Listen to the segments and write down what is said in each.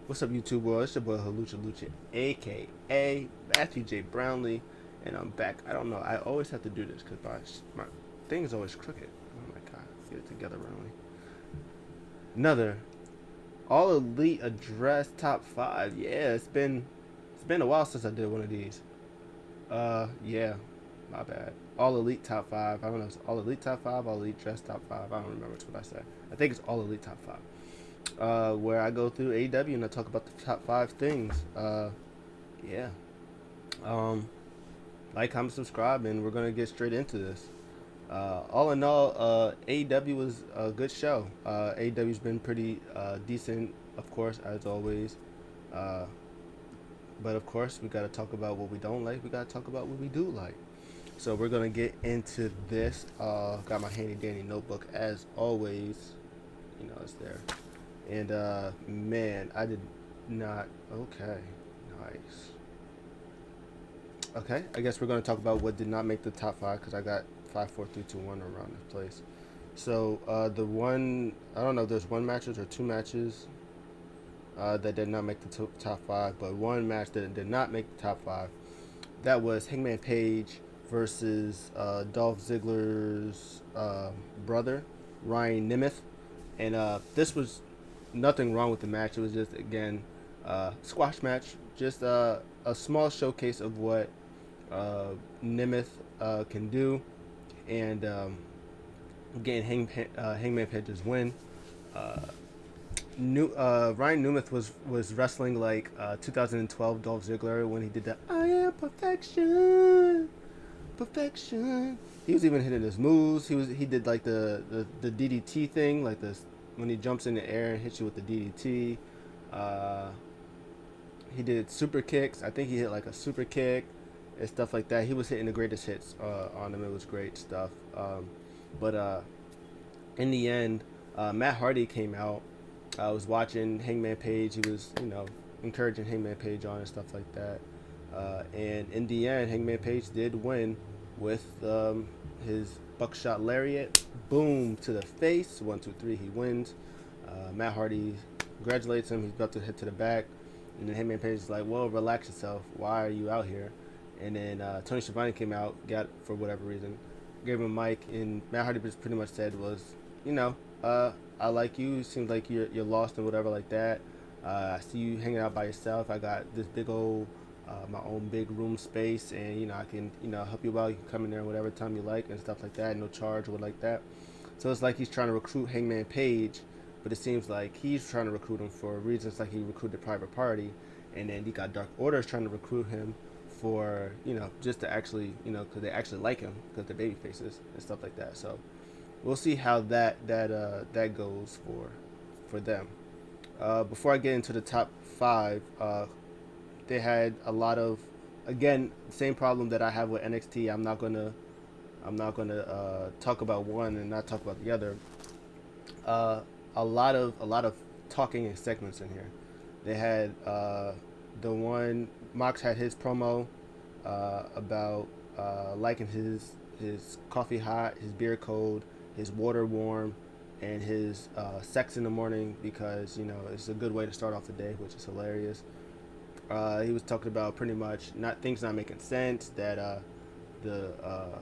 What's up, YouTube world? It's your boy Halucha Lucha, aka Matthew J. Brownlee, and I'm back. I don't know. I always have to do this because my thing is always crooked. Oh my god, get it together, Brownlee. Another All Elite Address Top Five. Yeah, it's been a while since I did one of these. Yeah, my bad. All Elite Top Five. I don't know. It's All Elite Top Five, All Elite Dress Top Five. I don't remember what I said. I think it's All Elite Top Five. Where I go through AEW and I talk about the top five things. Yeah. Um, like, comment, subscribe, and we're gonna get straight into this. All in all, AEW was a good show. AEW's been pretty decent, of course, as always. Uh, but of course, we gotta talk about what we don't like. We gotta talk about what we do like. So we're gonna get into this. Got my handy dandy notebook as always. You know, it's there. And man, I did not. Okay, nice. Okay, I guess we're gonna talk about what did not make the top five because I got 5, 4, 3, 2, 1 around this place. So the one, I don't know if there's one matches or two matches that did not make the top five, but one match that did not make the top five. That was Hangman Page versus Dolph Ziggler's brother, Ryan Nemeth, and this was nothing wrong with the match. It was just again squash match, just a small showcase of what uh, Nemeth can do, and getting Hangman Page's win. Uh, Ryan Nemeth was wrestling like 2012 Dolph Ziggler when he did that "I am perfection, perfection." He was even hitting his moves. He did like the DDT thing, like this when he jumps in the air and hits you with the DDT. Uh, he did super kicks. I think he hit like a super kick and stuff like that. He was hitting the greatest hits on him. It was great stuff. But in the end, Matt Hardy came out. I was watching Hangman Page. He was, encouraging Hangman Page on and stuff like that. And in the end, Hangman Page did win with his buckshot lariat. Boom to the face. 1, 2, 3. He wins. Matt Hardy congratulates him. He's about to hit to the back. And then Hangman Page is like, well, relax yourself. Why are you out here? And then Tony Schiavone came out, got for whatever reason, gave him a mic, and Matt Hardy just pretty much said was, you know, I like you. It seems like you're lost and whatever like that. I see you hanging out by yourself. I got this big old my own big room space, and I can help you out. You can come in there whatever time you like and stuff like that. No charge or like that. So it's like he's trying to recruit Hangman Page, but it seems like he's trying to recruit him for reasons like he recruited Private Party, and then he got Dark Order's trying to recruit him for just to actually because they actually like him because they're baby faces and stuff like that. So we'll see how that goes for them. Before I get into the top five, they had a lot of, again, same problem that I have with NXT. I'm not gonna talk about one and not talk about the other. Uh, a lot of talking and segments in here. They had the one Mox had his promo about liking his coffee hot, his beer cold, his water warm, and his sex in the morning because it's a good way to start off the day, which is hilarious. He was talking about pretty much not things not making sense, that the uh,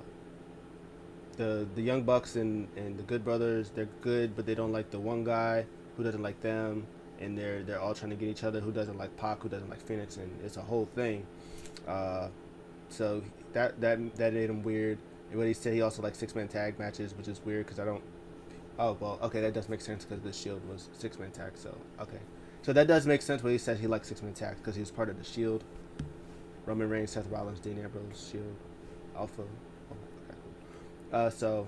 the Young Bucks and the Good Brothers, they're good, but they don't like the one guy who doesn't like them, and they're all trying to get each other. Who doesn't like Pac? Who doesn't like Phoenix? And it's a whole thing. Uh, so that made him weird. And what he said, he also likes 6-man tag matches, which is weird because I don't. Oh well, okay, that does make sense because the Shield was 6-man tag. So okay, so that does make sense when he said he likes 6-man tag because he was part of the Shield. Roman Reigns, Seth Rollins, Dean Ambrose, Shield, Alpha. Oh, okay. So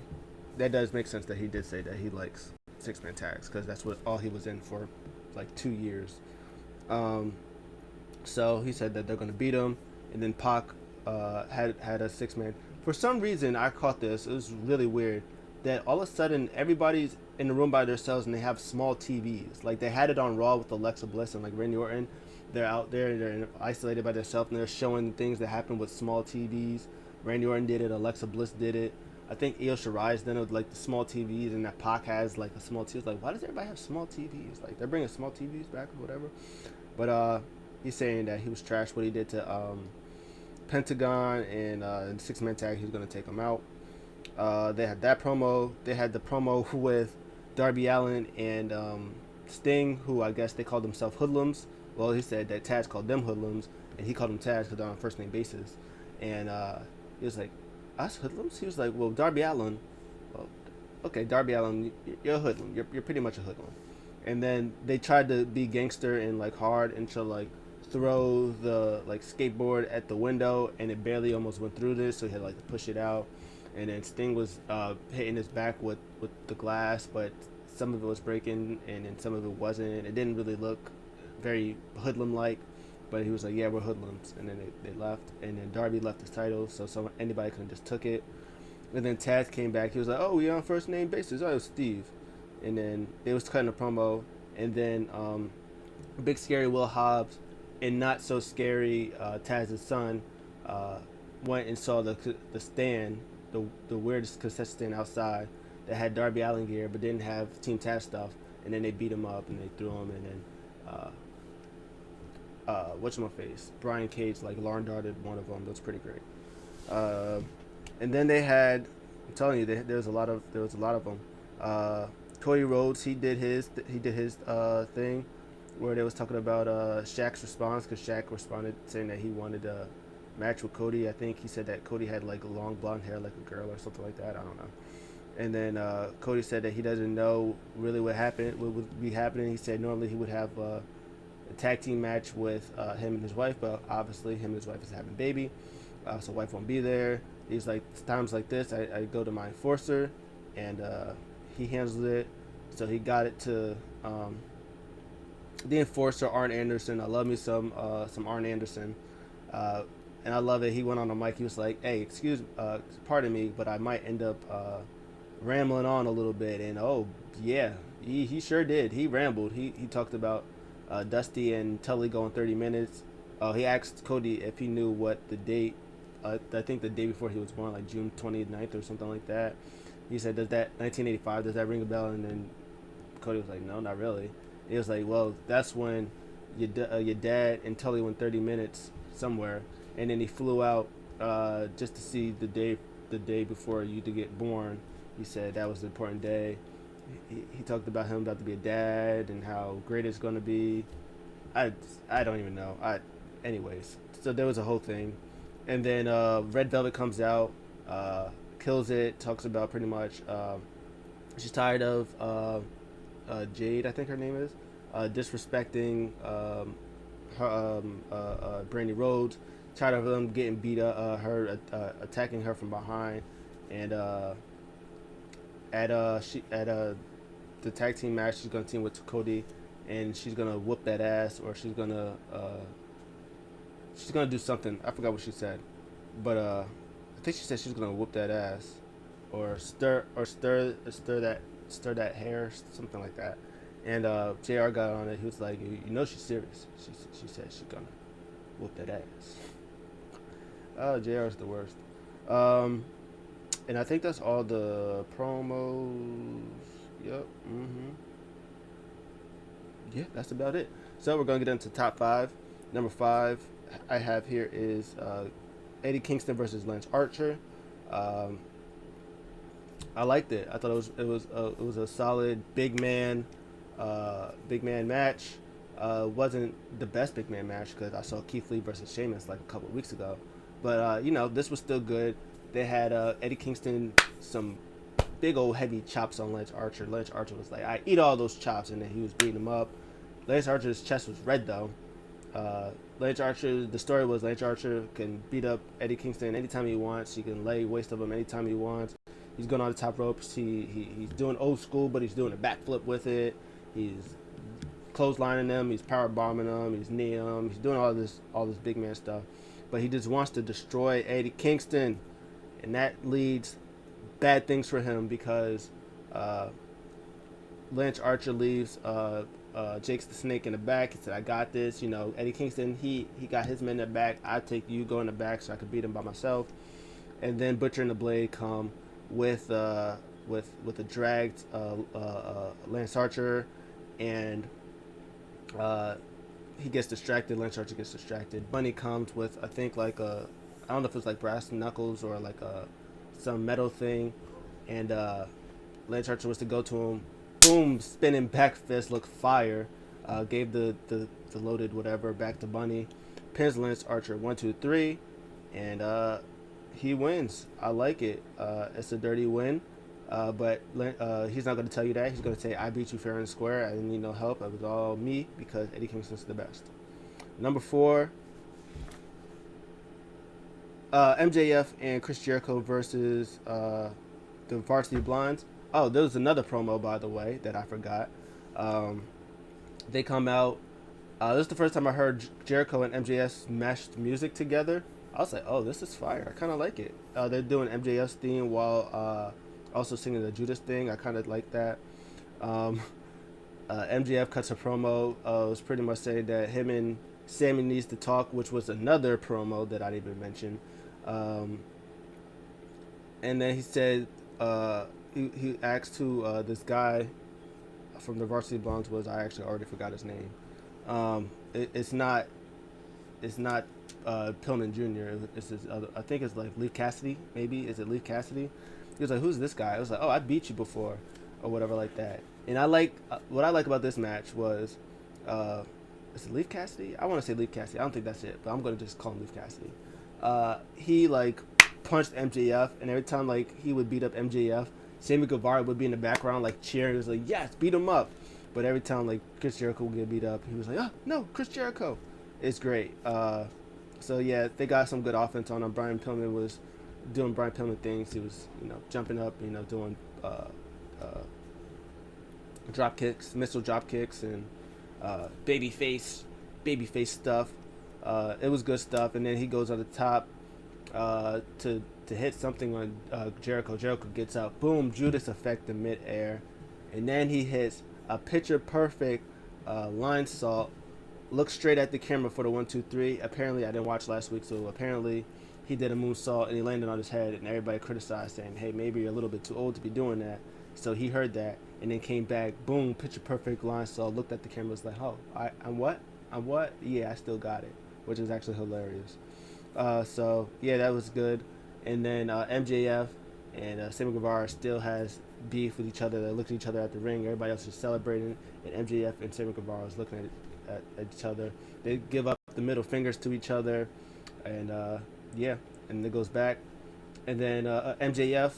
that does make sense that he did say that he likes 6-man tags because that's what all he was in for like 2 years. Um, so he said that they're gonna beat him, and then Pac had a 6-man. For some reason, I caught this. It was really weird that all of a sudden everybody's in the room by themselves and they have small TVs. Like they had it on Raw with Alexa Bliss and like Randy Orton. They're out there, they're isolated by themselves, and they're showing things that happen with small TVs. Randy Orton did it. Alexa Bliss did it. I think Io Shirai's done it with like the small TVs, and that Pac has like a small TV. Like, why does everybody have small TVs? Like, they're bringing small TVs back or whatever. But he's saying that he was trash what he did to Pentagon and in 6-man tag. He was gonna take him out. They had that promo. They had the promo with Darby Allin and Sting, who I guess they called themselves Hoodlums. Well, he said that Taz called them Hoodlums, and he called them Taz because they're on a first name basis. And he was like, "Us Hoodlums?" He was like, "Well, Darby Allin. Well, okay, Darby Allin, you're a hoodlum. You're pretty much a hoodlum." And then they tried to be gangster and like hard and to like throw the like skateboard at the window, and it barely almost went through this, so he had like to push it out. And then Sting was hitting his back with the glass, but some of it was breaking, and then some of it wasn't. It didn't really look very hoodlum like, but he was like, "Yeah, we're hoodlums," and then they left, and then Darby left his title, so anybody could have just took it. And then Taz came back. He was like, "Oh, we on first name basis. Oh, it was Steve." And then they was cutting a promo, and then Big Scary Will Hobbs and not so scary Taz's son uh, went and saw the stand, the weirdest cassette stand outside that had Darby Allin gear but didn't have Team Taz stuff, and then they beat him up and they threw him, and then whatchamacallit, Brian Cage like lawn darted one of them. That was pretty great. Uh, and then they had, I'm telling you, there was a lot of them. Cody Rhodes, he did his thing where they was talking about Shaq's response, because Shaq responded saying that he wanted a match with Cody. I think he said that Cody had like long blonde hair like a girl or something like that. I don't know. And then Cody said that he doesn't know really what would be happening. He said normally he would have a tag team match with him and his wife, but obviously him and his wife is having a baby, so wife won't be there. He's like, times like this, I go to my enforcer, and he handles it. So he got it to the enforcer, Arn Anderson. I love me some Arn Anderson, and I love it. He went on the mic. He was like, "Hey, pardon me, but I might end up rambling on a little bit." And oh yeah, he sure did. He rambled. He talked about Dusty and Tully going 30 minutes. He asked Cody if he knew what the date. I think the day before he was born, like June 29th or something like that. He said, "Does that 1985? Does that ring a bell?" And then Cody was like, "No, not really." He was like, "Well, that's when your dad and Tully went 30 minutes somewhere, and then he flew out just to see the day before you to get born." He said that was an important day. He talked about him about to be a dad and how great it's going to be. I don't even know. Anyways, so there was a whole thing, and then Red Velvet comes out, kills it, talks about pretty much she's tired of Jade, I think her name is, disrespecting Brandy Rhodes, tired of them getting beat up, her attacking her from behind, and at the tag team match, she's gonna team with Cody, and she's gonna whoop that ass, or she's gonna do something. I forgot what she said, but I think she said she's gonna whoop that ass, or stir that hair, something like that. And Jr. got on it. He was like, "You know she's serious." She said she's gonna whoop that ass. Oh, Jr.'s the worst. And I think that's all the promos. Yep. Yeah, that's about it. So we're gonna get into top five. Number five I have here is Eddie Kingston versus Lance Archer. Um, I liked it. I thought it was a solid big man match. Wasn't the best big man match because I saw Keith Lee versus Sheamus like a couple of weeks ago, but this was still good. They had Eddie Kingston some big old heavy chops on Lance Archer. Lance Archer was like, "I eat all those chops," and then he was beating him up. Lance Archer's chest was red though. Lance Archer, the story was Lance Archer can beat up Eddie Kingston anytime he wants. He can lay waste of him anytime he wants. He's going on the top ropes. He's doing old school, but he's doing a backflip with it. He's clotheslining them. He's power bombing them. He's kneeing them. He's doing all this big man stuff. But he just wants to destroy Eddie Kingston, and that leads bad things for him because Lance Archer leaves Jake's the Snake in the back. He said, "I got this." Eddie Kingston, he got his men in the back. I take you, go in the back so I could beat him by myself. And then Butcher and the Blade come with a dragged Lance Archer, and he gets distracted. Lance Archer gets distracted. Bunny comes with I think like a I don't know if it's like brass knuckles or like a some metal thing, and Lance Archer was to go to him. Boom, spinning back fist, look fire. Gave the loaded whatever back to Bunny. Pins Lance Archer 1, 2, 3, and he wins. I like it. It's a dirty win. But he's not going to tell you that. He's going to say, I beat you fair and square. I didn't need no help. It was all me because Eddie Kingston's the best. Number 4, MJF and Chris Jericho versus the Varsity Blondes. Oh, there was another promo, by the way, that I forgot. Um, they come out. This is the first time I heard Jericho and MJF mashed music together. I was like, oh, this is fire. I kind of like it. They're doing MJF's theme while also singing the Judas thing. I kind of like that. Um, MJF cuts a promo. It was pretty much saying that him and Sammy needs to talk, which was another promo that I didn't even mention. Um, and then he said he asked who this guy from the Varsity Blondes was. I actually already forgot his name. It's not Pillman Jr. It's his other, I think it's like Leaf Cassidy. Maybe is it Leaf Cassidy? He was like, "Who's this guy?" I was like, "Oh, I beat you before," or whatever like that. And I like what I like about this match was, is it Leaf Cassidy? I want to say Leaf Cassidy. I don't think that's it, but I'm gonna just call him Leaf Cassidy. He like punched MJF, and every time like he would beat up MJF, Sammy Guevara would be in the background like cheering. He was like, "Yes, beat him up." But every time like Chris Jericho would get beat up, he was like, "Oh no, Chris Jericho." It's great. So yeah, they got some good offense on him. Brian Pillman was doing Brian Pillman things. He was jumping up, doing drop kicks, missile drop kicks, and baby face stuff. It was good stuff. And then he goes on the top to hit something on Jericho. Jericho gets up, boom, Judas effect in midair, and then he hits a picture perfect line salt. Looks straight at the camera for the 1, 2, 3. Apparently, I didn't watch last week, so apparently he did a moonsault and he landed on his head, and everybody criticized, saying, "Hey, maybe you're a little bit too old to be doing that." So he heard that and then came back, boom, picture perfect line salt. Looked at the camera, was like, "Oh, I'm what? I'm what? Yeah, I still got it," which is actually hilarious. So yeah, that was good. And then MJF and Sammy Guevara still has beef with each other. They look at each other at the ring. Everybody else is celebrating, and MJF and Sammy Guevara is looking at each other. They give up the middle fingers to each other, and yeah, and it goes back. And then MJF,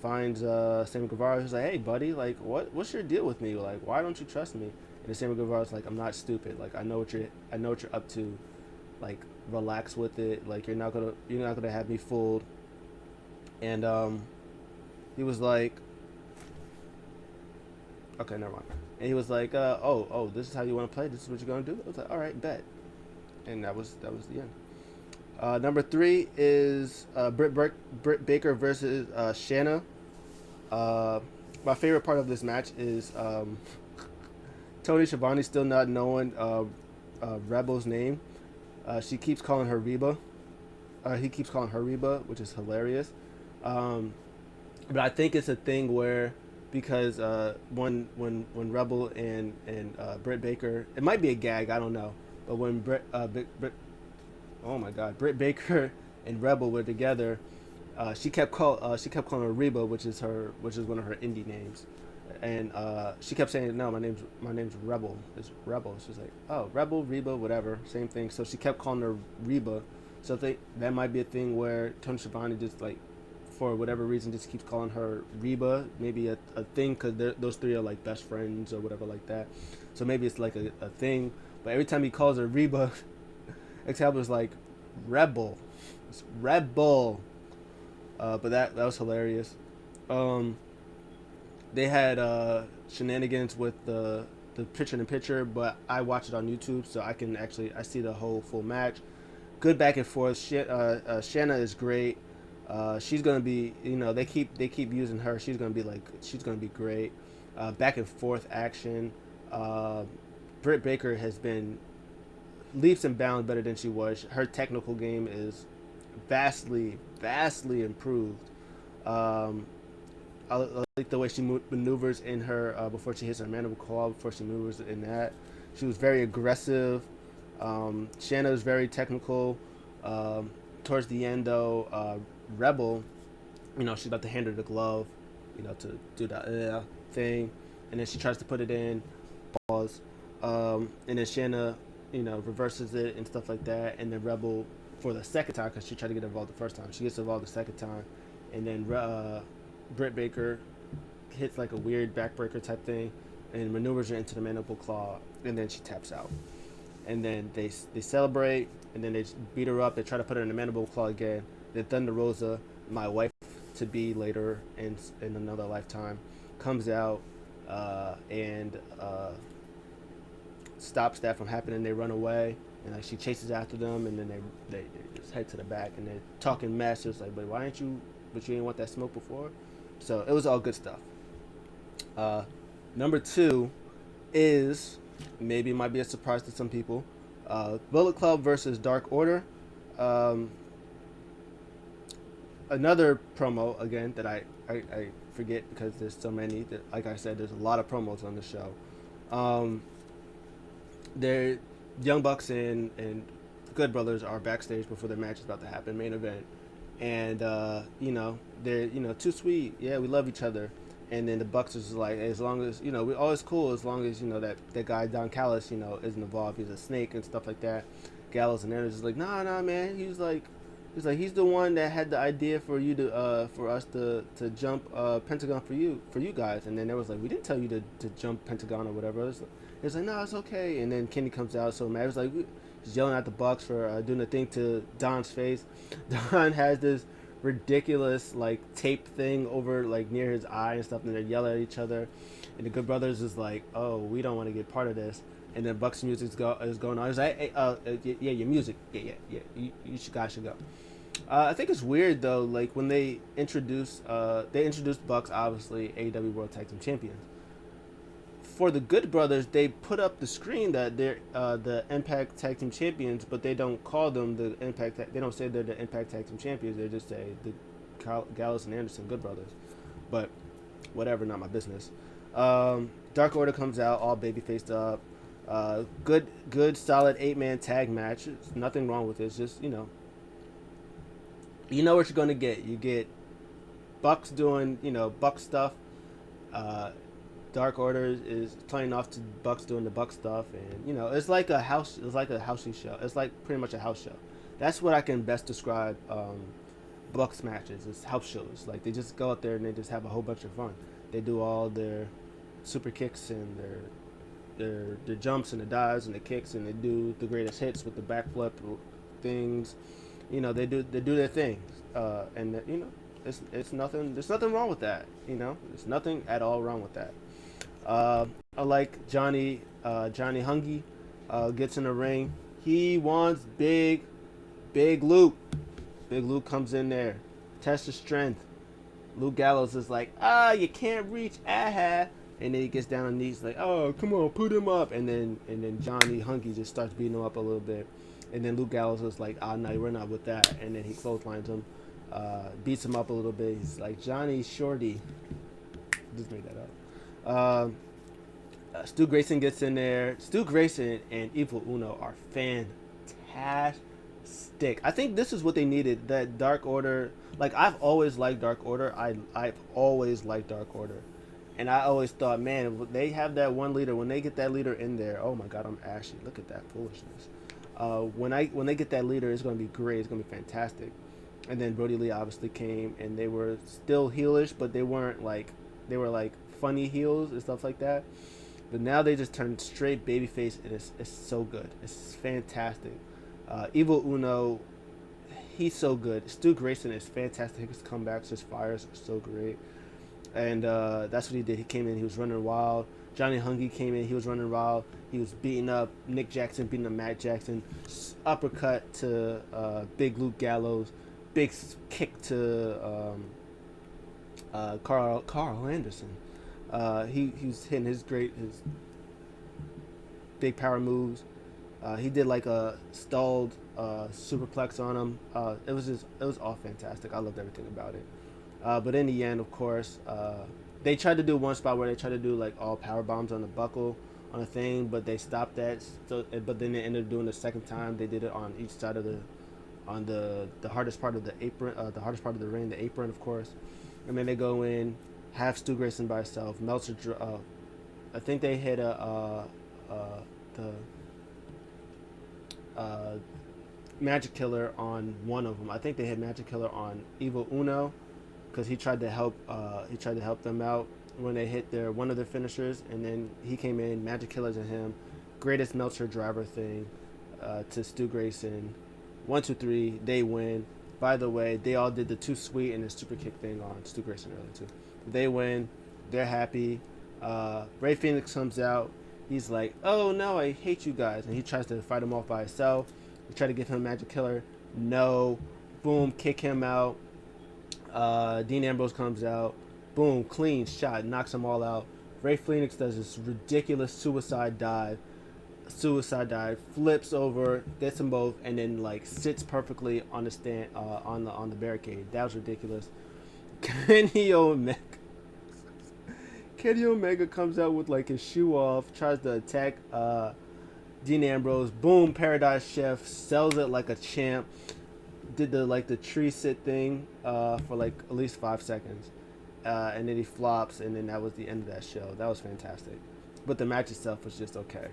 finds Sammy Guevara. He's like, "Hey, buddy, like, what's your deal with me? Like, why don't you trust me?" And then Sammy Guevara's like, "I'm not stupid. Like, I know what you're up to. Like, relax with it. Like, you're not gonna have me fooled." And he was like, "Okay, never mind." And he was like, "Oh, this is how you want to play. This is what you're gonna do." I was like, "All right, bet." And that was the end. Number 3 is Britt Baker versus Shanna. My favorite part of this match is Tony Schiavone still not knowing Rebel's name. She keeps calling her Reba. He keeps calling her Reba, which is hilarious. But I think it's a thing where because when Rebel and Britt Baker, it might be a gag, I don't know. But when oh my God, Britt Baker and Rebel were together, she kept calling her Reba, which is one of her indie names, and she kept saying, "No, my name's Rebel. It's Rebel." She's like, "Oh, Rebel, Reba, whatever, same thing." So she kept calling her Reba. So I think that might be a thing where Tony Schiavone just like, for whatever reason, just keeps calling her Reba. Maybe a thing because those three are like best friends or whatever like that. So maybe it's like a thing. But every time he calls her Reba, Excalibur's like, Rebel. It's Rebel. But that was hilarious. They had shenanigans with the picture in picture, but I watched it on YouTube, so I see the whole full match. Good back and forth. Shanna is great. She's gonna be, they keep using her. She's gonna be great. Back and forth action. Britt Baker has been leaps and bounds better than she was. Her technical game is vastly improved. I like the way she maneuvers in her before she hits her mandible claw. Before she maneuvers in that, She was very aggressive. Shanna was very technical. Um, Towards the end, though, Rebel, she's about to hand her the glove, to do the thing, and then she tries to put it in, pause, and then Shanna, reverses it and stuff like that, and then Rebel for the second time because she tried to get involved the first time. She gets involved the second time, and then Britt Baker hits like a weird backbreaker type thing, and maneuvers her into the mandible claw, and then she taps out. And then they celebrate, and then they beat her up. They try to put her in the mandible claw again. Then Thunder Rosa, my wife to be later in another lifetime, comes out and stops that from happening. They run away, and like she chases after them, and then they just head to the back, and they're talking mess. It's like, but why ain't you? But you didn't want that smoke before. So it was all good stuff. Number two is maybe it might be a surprise to some people. Bullet Club versus Dark Order. Another promo again that I forget because there's so many. That, like I said, there's a lot of promos on the show. They're Young Bucks and Good Brothers are backstage before their match is about to happen, main event, and they're too sweet. Yeah, we love each other. And then the Bucks is like, as long as we're always cool as long as that guy Don Callis isn't involved. He's a snake and stuff like that. Gallows and Anderson is like, nah, man. He's the one that had the idea for you to for us to jump Pentagon for you guys. And then there was like, we didn't tell you to jump Pentagon or whatever. It's like, no, it's okay. And then Kenny comes out so mad. It was like, he's yelling at the Bucks for doing the thing to Don's face. Don has this ridiculous like tape thing over like near his eye and stuff, and they're yelling at each other, and the Good Brothers is like, oh, we don't want to get part of this, and then Bucks music is going on. He's like, hey, yeah, your music, yeah, you guys should go. I think it's weird though, like when they introduced Bucks, obviously AEW World Tag Team Champions. For the Good Brothers, they put up the screen that they're the Impact Tag Team Champions, but they don't call them the Impact. They don't say they're the Impact Tag Team Champions. They just say the Gallows and Anderson Good Brothers. But whatever, not my business. Dark Order comes out, all baby faced up. Good, solid 8-man tag match. There's nothing wrong with it. It's just you know what you're gonna get. You get Bucks doing Buck stuff. Dark Order is playing off to Bucks doing the Buck stuff, and it's like a house. It's like a housey show. It's like pretty much a house show. That's what I can best describe Bucks matches. It's house shows. Like they just go out there and they just have a whole bunch of fun. They do all their super kicks and their jumps and the dives and the kicks, and they do the greatest hits with the backflip things. They do their things, and it's nothing. There's nothing wrong with that. There's nothing at all wrong with that. I like Johnny Hungy gets in the ring. He wants Big Luke. Big Luke comes in there, tests his strength. Luke Gallows is like, you can't reach, and then he gets down on knees like, oh, come on, put him up. And then Johnny Hungy just starts beating him up a little bit. And then Luke Gallows is like, no, we're not with that. And then he clotheslines him, beats him up a little bit. He's like, Johnny Shorty. Just made that up. Stu Grayson gets in there. Stu Grayson and Evil Uno are fantastic. I think this is what they needed. That Dark Order. Like I've always liked Dark Order. I've always liked Dark Order, and I always thought, man, they have that one leader. When they get that leader in there, oh my God, I'm ashy. Look at that foolishness. When they get that leader, it's gonna be great. It's gonna be fantastic. And then Brody Lee obviously came, and they were still heelish, but they weren't like they were like funny heels and stuff like that. But now they just turned straight babyface, and it's so good. It's fantastic. Evil Uno, he's so good. Stu Grayson is fantastic. His comebacks, his fires are so great. And that's what he did. He came in, he was running wild. Johnny Hungy came in, he was running wild. He was beating up Nick Jackson, beating up Matt Jackson. Uppercut to Big Luke Gallows. Big kick to Carl Anderson. He was hitting his big power moves. He did like a stalled superplex on him. It was all fantastic. I loved everything about it. But in the end, of course, they tried to do one spot where they tried to do like all power bombs on the buckle on a thing, but they stopped that. So, but then they ended up doing the second time. They did it on each side of the hardest part of the apron, the hardest part of the ring, the apron, of course. And then they go in, have Stu Grayson by himself. Meltzer, I think they hit the Magic Killer on one of them. I think they hit Magic Killer on Evil Uno because he tried to help. He tried to help them out when they hit their one of their finishers, and then he came in, Magic Killers and him, greatest Meltzer driver thing to Stu Grayson. 1, 2, 3, they win. By the way, they all did the too sweet and the super kick thing on Stu Grayson earlier too. They win. They're happy. Ray Phoenix comes out. He's like, "Oh no, I hate you guys," and he tries to fight him off by himself. We try to give him Magic Killer. No. Boom, kick him out. Dean Ambrose comes out. Boom, clean shot, knocks them all out. Ray Phoenix does this ridiculous suicide dive, flips over, gets them both, and then like sits perfectly on the stand, on the barricade. That was ridiculous. Kenny Omega. Kenny Omega comes out with like his shoe off, tries to attack Dean Ambrose. Boom, Paradise Chef sells it like a champ. Did the tree sit thing for like at least 5 seconds, and then he flops, and then that was the end of that show. That was fantastic, but the match itself was just okay.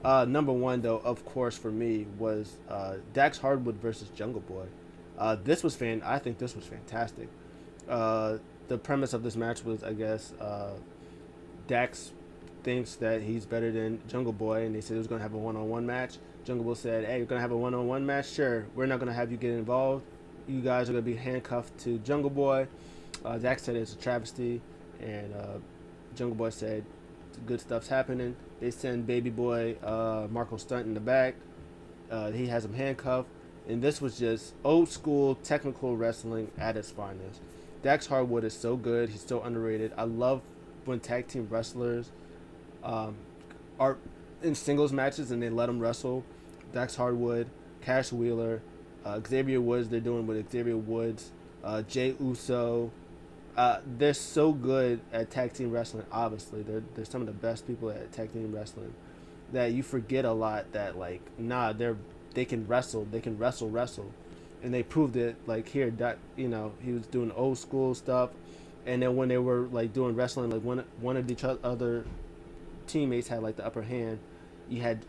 Number one though, of course, for me was Dax Hardwood versus Jungle Boy. I think this was fantastic. The premise of this match was, I guess, Dax thinks that he's better than Jungle Boy, and they said it was going to have a one-on-one match. Jungle Boy said, "Hey, you're going to have a one-on-one match? Sure. We're not going to have you get involved. You guys are going to be handcuffed to Jungle Boy." Dax said it's a travesty, and Jungle Boy said, "Good stuff's happening." They send Baby Boy Marco Stunt in the back. He has him handcuffed, and this was just old school technical wrestling at its finest. Dax Hardwood is so good. He's so underrated. I love when tag team wrestlers are in singles matches and they let them wrestle. Dax Hardwood, Cash Wheeler, Xavier Woods. They're doing with Xavier Woods, Jay Uso. They're so good at tag team wrestling. Obviously, they're some of the best people at tag team wrestling. That you forget a lot. That like, nah, they can wrestle. They can wrestle, and they proved it. Like here, that he was doing old school stuff, and then when they were like doing wrestling, like one of each other teammates had like the upper hand. You had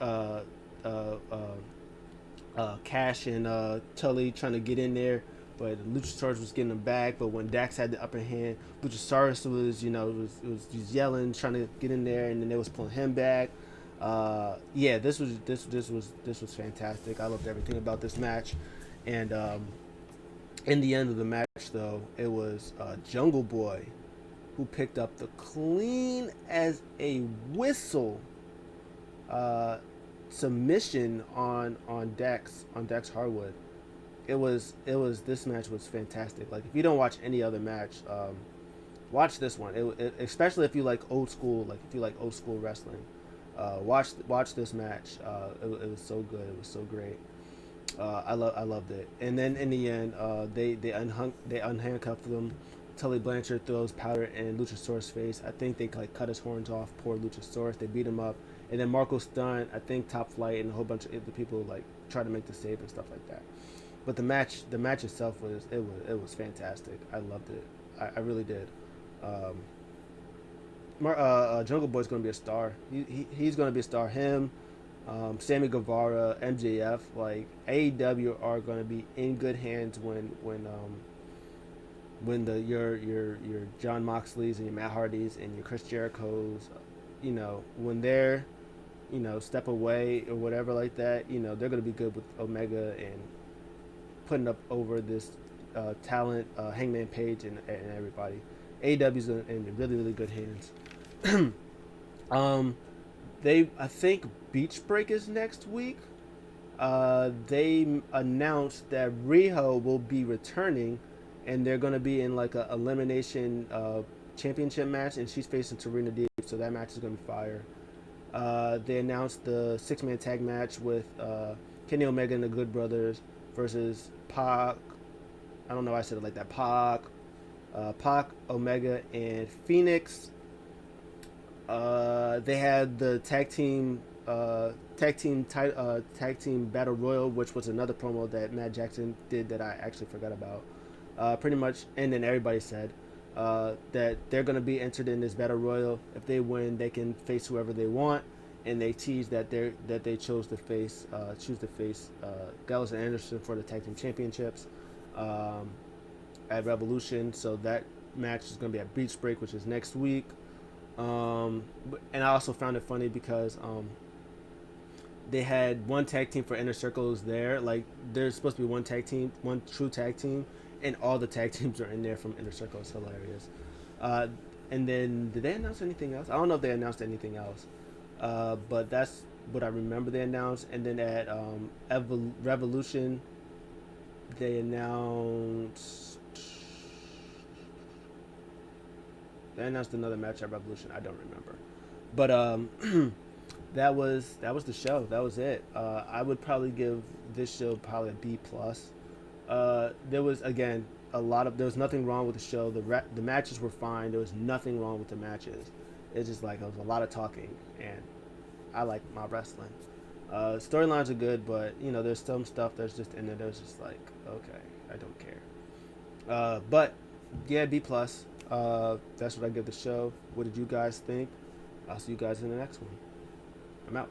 Cash and Tully trying to get in there, but Luchasaurus was getting them back. But when Dax had the upper hand, Luchasaurus was just yelling, trying to get in there, and then they was pulling him back. Yeah, this was fantastic. I loved everything about this match, and in the end of the match, though, it was Jungle Boy who picked up the clean as a whistle submission on Dax Hardwood. It was this match was fantastic. Like if you don't watch any other match, watch this one. Especially if you like old school, wrestling. Watch this match. It was so good. It was so great. I loved it. And then in the end, they unhandcuffed them. Tully Blanchard throws powder in Luchasaurus' face. I think they like cut his horns off. Poor Luchasaurus. They beat him up. And then Marco Stunt, I think Top Flight and a whole bunch of the people like try to make the save and stuff like that. But the match itself was fantastic. I loved it. I really did. Jungle Boy's gonna be a star. He's gonna be a star. Him, Sammy Guevara, MJF, like AEW are gonna be in good hands when your John Moxleys and your Matt Hardys and your Chris Jerichos, when they're step away or whatever like that, they're gonna be good with Omega and putting up over this talent, Hangman Page and everybody. AEW's in really really good hands. I think Beach Break is next week. They announced that Riho will be returning, and they're gonna be in like a elimination championship match, and she's facing Serena Deeb, so that match is gonna be fire. They announced the 6-man tag match with Kenny Omega and the Good Brothers versus Pac. I don't know why I said it like that. Pac, Omega, and Phoenix. They had the tag team battle royal, which was another promo that Matt Jackson did that I actually forgot about. Pretty much, and then everybody said that they're gonna be entered in this battle royal. If they win, they can face whoever they want, and they teased that they chose to face Gallows and Anderson for the tag team championships um, at Revolution. So that match is gonna be at Beach Break, which is next week. And I also found it funny because they had one tag team for Inner Circles there. Like there's supposed to be one tag team, one true tag team, and all the tag teams are in there from Inner Circle. It's hilarious. Uh, and then did they announce anything else? I don't know if they announced anything else. But that's what I remember they announced. And then at Revolution, they announced another match at Revolution. I don't remember, but that was the show. That was it. I would probably give this show probably a B plus. There was again there was nothing wrong with the show. The matches were fine. There was nothing wrong with the matches. It's just like it was a lot of talking, and I like my wrestling. Storylines are good, but there's some stuff that's just in there that's just like okay, I don't care. But yeah, B plus. That's what I give the show. What did you guys think? I'll see you guys in the next one. I'm out.